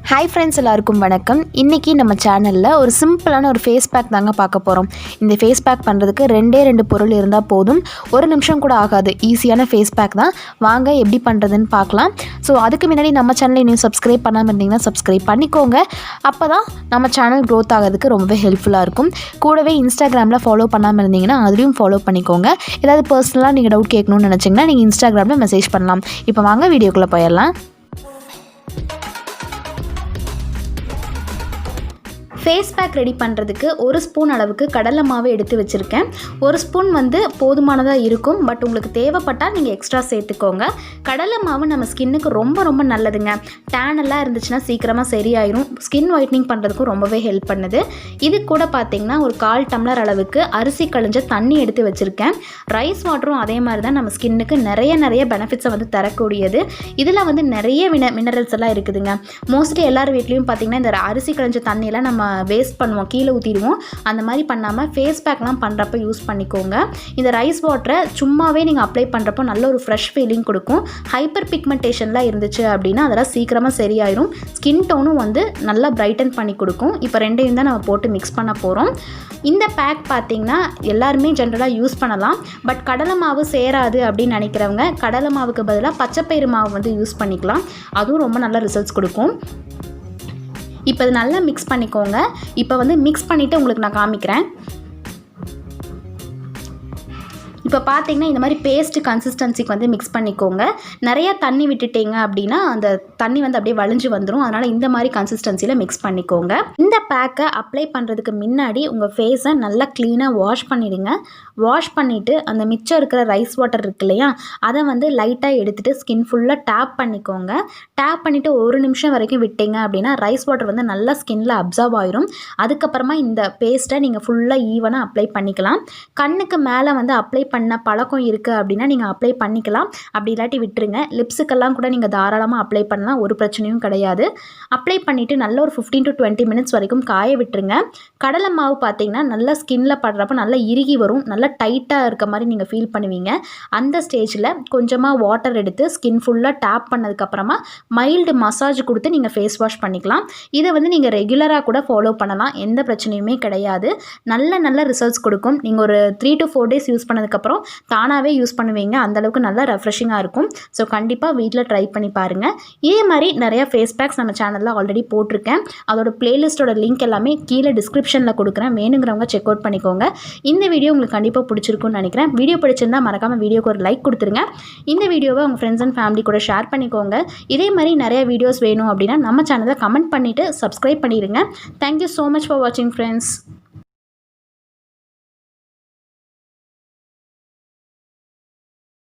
Hi friends, எல்லாருக்கும் வணக்கம். இன்றைக்கி நம்ம சேனலில் ஒரு சிம்பிளான ஒரு ஃபேஸ் பேக் தாங்க பார்க்க போகிறோம். இந்த ஃபேஸ் பேக் பண்ணுறதுக்கு ரெண்டு பொருள் இருந்தால் போதும். ஒரு நிமிஷம் கூட ஆகாது. ஈஸியான ஃபேஸ் பேக் தான். வாங்க எப்படி பண்ணுறதுன்னு பார்க்கலாம். ஸோ அதுக்கு முன்னாடி நம்ம சேனலை இன்னும் சப்ஸ்கிரைப் பண்ணாமல் இருந்தீங்கன்னா சப்ஸ்கிரைப் பண்ணிக்கோங்க. அப்போ தான் நம்ம சேனல் க்ரோத் ஆகிறதுக்கு ரொம்பவே ஹெல்ப்ஃபுல்லாக இருக்கும். கூடவே இன்ஸ்டாகிராமில் ஃபாலோ பண்ணாமல் இருந்தீங்கன்னா அதுலேயும் ஃபாலோ பண்ணிக்கோங்க. ஏதாவது பர்சனலாக நீங்கள் டவுட் கேட்கணும்னு நினச்சிங்கன்னா நீங்கள் இன்ஸ்டாகிராமில் மெசேஜ் பண்ணலாம். இப்போ வாங்க வீடியோக்குள்ளே போயிடலாம். ஃபேஸ் பேக் ரெடி பண்ணுறதுக்கு ஒரு ஸ்பூன் அளவுக்கு கடலை மாவு எடுத்து வச்சுருக்கேன். ஒரு ஸ்பூன் போதுமானதாக இருக்கும். பட் உங்களுக்கு தேவைப்பட்டால் நீங்கள் எக்ஸ்ட்ரா சேர்த்துக்கோங்க. கடலை மாவு நம்ம ஸ்கின்னுக்கு ரொம்ப நல்லதுங்க. டேன் எல்லாம் இருந்துச்சுன்னா சீக்கிரமாக சரியாயிரும். ஸ்கின் ஒயிட்னிங் பண்ணுறதுக்கும் ரொம்பவே ஹெல்ப் பண்ணுது. இது கூட பார்த்திங்கன்னா ஒரு 1/4 டம்ளர் அளவுக்கு அரிசி கழிஞ்ச தண்ணி எடுத்து வச்சுருக்கேன். ரைஸ் வாட்டரும் அதே மாதிரி தான் நம்ம ஸ்கின்னுக்கு நிறைய பெனிஃபிட்ஸை தரக்கூடியது. இதில் நிறைய மினரல்ஸ் எல்லாம் இருக்குதுங்க. மோஸ்ட்லி எல்லார் வீட்லேயும் பார்த்திங்கன்னா இந்த அரிசி கழிஞ்ச தண்ணியெல்லாம் நம்ம வேஸ்ட் பண்ணுவோம், கீழே ஊற்றிடுவோம். அந்த மாதிரி பண்ணாமல் ஃபேஸ் பேக்லாம் பண்ணுறப்ப யூஸ் பண்ணிக்கோங்க. இந்த ரைஸ் வாட்டரை சும்மாவே நீங்கள் அப்ளை பண்ணுறப்போ நல்ல ஒரு ஃப்ரெஷ் ஃபீலிங் கொடுக்கும். ஹைப்பர் பிக்மெண்டேஷன்லாம் இருந்துச்சு அப்படின்னா அதெல்லாம் சீக்கிரமாக சரியாயிரும். ஸ்கின் டோனும் நல்லா பிரைட்டன் பண்ணி கொடுக்கும். இப்போ ரெண்டையும் தான் நம்ம போட்டு மிக்ஸ் பண்ண போகிறோம். இந்த பேக் பார்த்திங்கன்னா எல்லாருமே ஜென்ரலாக யூஸ் பண்ணலாம். பட் கடலை மாவு சேராது அப்படின்னு நினைக்கிறவங்க கடலை மாவுக்கு பதிலாக பச்சைப்பயிறு மாவு யூஸ் பண்ணிக்கலாம். அதுவும் ரொம்ப நல்ல ரிசல்ட்ஸ் கொடுக்கும். இப்போ இது நல்லா மிக்ஸ் பண்ணிக்கோங்க. இப்போ மிக்ஸ் பண்ணிவிட்டு உங்களுக்கு நான் காமிக்கிறேன். இப்போ பார்த்தீங்கன்னா இந்த மாதிரி பேஸ்ட் கன்சிஸ்டன்சிக்கு மிக்ஸ் பண்ணிக்கோங்க. நிறையா தண்ணி விட்டுட்டீங்க அப்படின்னா அந்த தண்ணி அப்படியே வழிஞ்சு வந்துடும். அதனால் இந்த மாதிரி கன்சிஸ்டன்சியில் மிக்ஸ் பண்ணிக்கோங்க. இந்த பேக்கை அப்ளை பண்ணுறதுக்கு முன்னாடி உங்கள் ஃபேஸை நல்லா க்ளீனாக வாஷ் பண்ணிவிடுங்க. வாஷ் பண்ணிவிட்டு அந்த மிச்சம் இருக்கிற ரைஸ் வாட்டர் இருக்கு இல்லையா, அதை லைட்டாக எடுத்துகிட்டு ஸ்கின் ஃபுல்லாக டேப் பண்ணிக்கோங்க. டேப் பண்ணிவிட்டு 1 நிமிஷம் வரைக்கும் விட்டீங்க அப்படின்னா ரைஸ் வாட்டர் நல்லா ஸ்கின்னில் அப்சர்வ் ஆயிரும். அதுக்கப்புறமா இந்த பேஸ்ட்டை நீங்கள் ஃபுல்லாக ஈவனாக அப்ளை பண்ணிக்கலாம். கண்ணுக்கு மேலே அப்ளை பண்ண பழக்கம் இருக்குது அப்படின்னா நீங்கள் அப்ளை பண்ணிக்கலாம். அப்படி இல்லாட்டி விட்டுருங்க. லிப்ஸுக்கெல்லாம் கூட நீங்கள் தாராளமாக அப்ளை பண்ணலாம். ஒரு பிரச்சனையும் கிடையாது. அப்ளை பண்ணிவிட்டு நல்ல ஒரு 15 to 20 மினிட்ஸ் வரைக்கும் காய விட்டுருங்க. கடலை மாவு பார்த்தீங்கன்னா நல்லா ஸ்கின்னில் படுறப்ப நல்லா இறுகி வரும். நல்லா டைட்டாக இருக்க மாதிரி நீங்கள் ஃபீல் பண்ணுவீங்க. அந்த ஸ்டேஜில் கொஞ்சமாக வாட்டர் எடுத்து ஸ்கின் ஃபுல்லாக டேப் பண்ணதுக்கப்புறமா மைல்டு மசாஜ் கொடுத்து நீங்கள் ஃபேஸ் வாஷ் பண்ணிக்கலாம். இதை நீங்கள் ரெகுலராக கூட ஃபாலோ பண்ணலாம். எந்த பிரச்சனையுமே கிடையாது. நல்ல ரிசல்ட்ஸ் கொடுக்கும். நீங்கள் ஒரு 3 to 4 டேஸ் யூஸ் பண்ணதுக்கப்புறம் தானாகவே யூஸ் பண்ணுவீங்க. அந்தளவுக்கு நல்லா ரெஃப்ரெஷிங்காக இருக்கும். ஸோ கண்டிப்பாக வீட்டில் ட்ரை பண்ணி பாருங்கள். இதே மாதிரி நிறையா ஃபேஸ் பேக்ஸ் நம்ம சேனலில் ஆல்ரெடி போட்டிருக்கேன். அதோட பிளேலிஸ்ட்டோட லிங்க் எல்லாமே கீழே டிஸ்கிரிப்ஷனில் கொடுக்குறேன். வேணுங்கிறவங்க செக் அவுட் பண்ணிக்கோங்க. இந்த வீடியோ உங்களுக்கு கண்டிப்பாக பிடிச்சிருக்குன்னு நினைக்கிறேன். வீடியோ பிடிச்சிருந்தா மறக்காமல் வீடியோக்கு ஒரு லைக் கொடுத்துருங்க. இந்த வீடியோவை உங்கள் ஃப்ரெண்ட்ஸ் அண்ட் ஃபேமிலி கூட ஷேர் பண்ணிக்கோங்க. இதே மாதிரி நிறைய வீடியோஸ் வேணும் அப்படின்னா நம்ம சேனலை கமெண்ட் பண்ணிவிட்டு சப்ஸ்கிரைப் பண்ணிடுங்க. தேங்க்யூ ஸோ மச் ஃபார் வாட்சிங் ஃப்ரெண்ட்ஸ்.